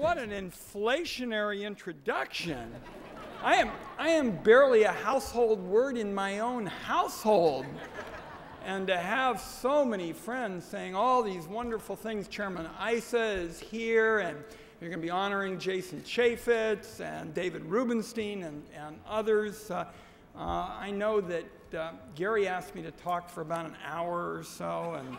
What an inflationary introduction. I am barely a household word in my own household. And to have so many friends saying all these wonderful things. Chairman Issa is here, and you're going to be honoring Jason Chaffetz and David Rubenstein and others. I know that Gary asked me to talk for about an hour or so, and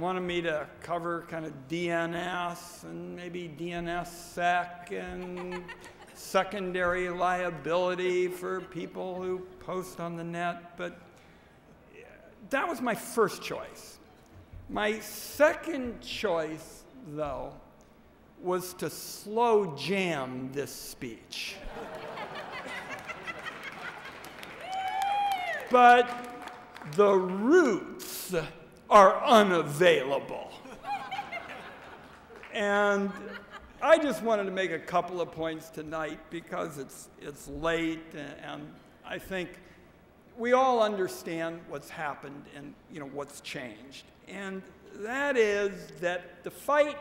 wanted me to cover kind of DNS and maybe DNSSEC and secondary liability for people who post on the net, but that was my first choice. My second choice, though, was to slow jam this speech. But the roots are unavailable. And I just wanted to make a couple of points tonight because it's late, and I think we all understand what's happened and what's changed. And that is that the fight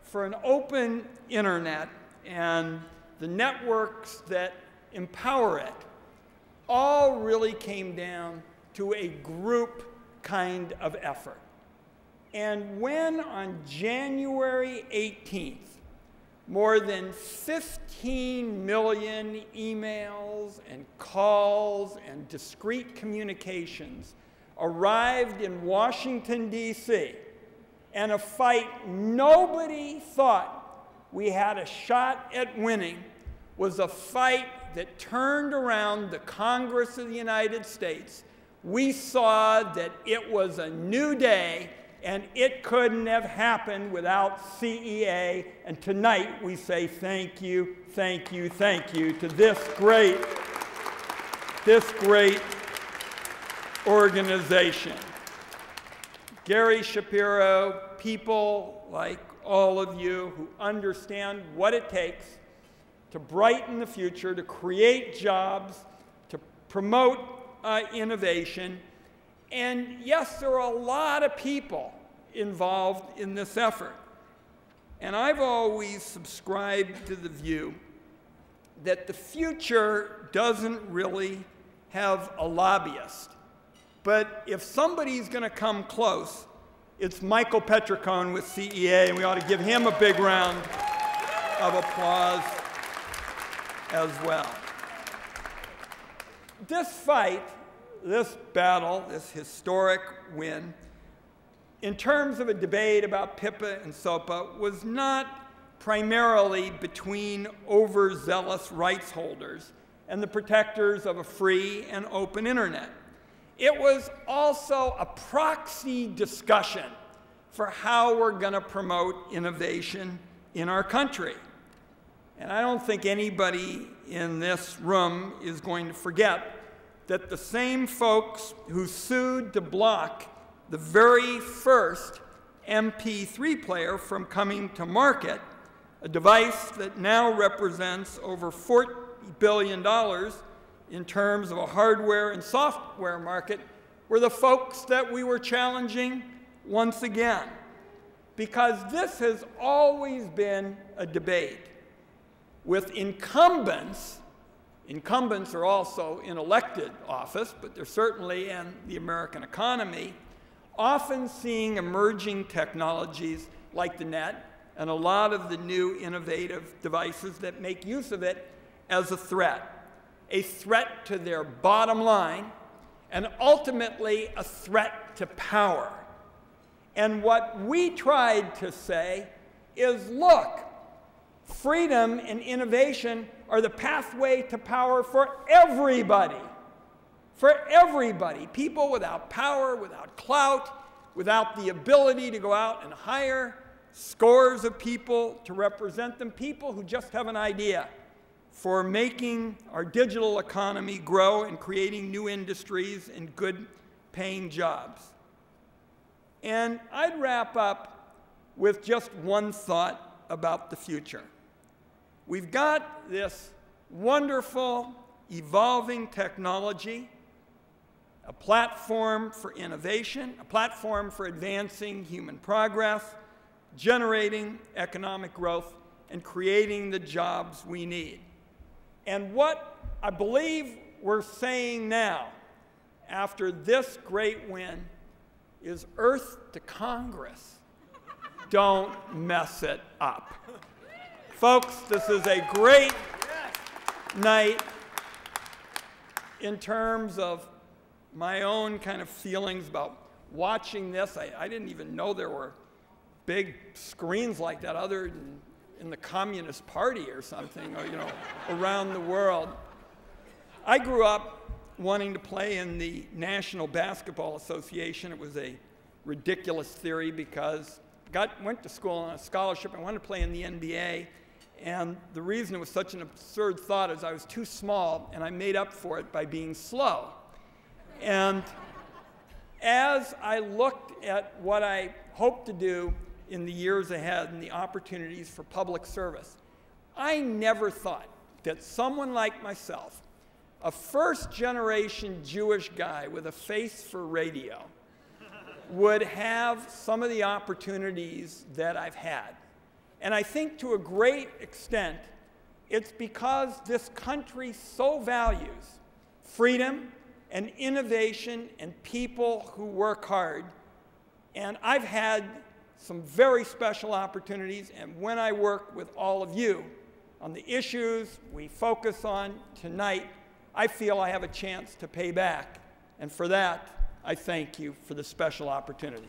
for an open internet and the networks that empower it all really came down to a group kind of effort. And when on January 18th, more than 15 million emails and calls and discrete communications arrived in Washington, D.C., and a fight nobody thought we had a shot at winning was a fight that turned around the Congress of the United States, we saw that it was a new day and it couldn't have happened without CEA. And tonight we say thank you, thank you, thank you to this great organization. Gary Shapiro, people like all of you who understand what it takes to brighten the future, to create jobs, to promote innovation. And yes, there are a lot of people involved in this effort. And I've always subscribed to the view that the future doesn't really have a lobbyist. But if somebody's going to come close, it's Michael Patriot Hon with CEA, and we ought to give him a big round of applause as well. This fight, this battle, this historic win, in terms of a debate about PIPA and SOPA, was not primarily between overzealous rights holders and the protectors of a free and open internet. It was also a proxy discussion for how we're going to promote innovation in our country. And I don't think anybody in this room is going to forget that the same folks who sued to block the very first MP3 player from coming to market, a device that now represents over $40 billion in terms of a hardware and software market, were the folks that we were challenging once again. Because this has always been a debate with incumbents. Incumbents are also in elected office, but they're certainly in the American economy, often seeing emerging technologies like the net and a lot of the new innovative devices that make use of it as a threat to their bottom line, and ultimately a threat to power. And what we tried to say is, look, freedom and innovation are the pathway to power for everybody. For everybody. People without power, without clout, without the ability to go out and hire scores of people to represent them, people who just have an idea for making our digital economy grow and creating new industries and good-paying jobs. And I'd wrap up with just one thought about the future. We've got this wonderful, evolving technology, a platform for innovation, a platform for advancing human progress, generating economic growth, and creating the jobs we need. And what I believe we're saying now, after this great win, is earth to Congress. Don't mess it up. Folks, this is a great night in terms of my own kind of feelings about watching this. I didn't even know there were big screens like that other than in the Communist Party or something, or, you know, around the world. I grew up wanting to play in the National Basketball Association. It was a ridiculous theory because I went to school on a scholarship. I wanted to play in the NBA. And the reason it was such an absurd thought is I was too small, and I made up for it by being slow. And as I looked at what I hope to do in the years ahead and the opportunities for public service, I never thought that someone like myself, a first-generation Jewish guy with a face for radio, would have some of the opportunities that I've had. And I think to a great extent, it's because this country so values freedom and innovation and people who work hard. And I've had some very special opportunities, and when I work with all of you on the issues we focus on tonight, I feel I have a chance to pay back. And for that, I thank you for the special opportunity.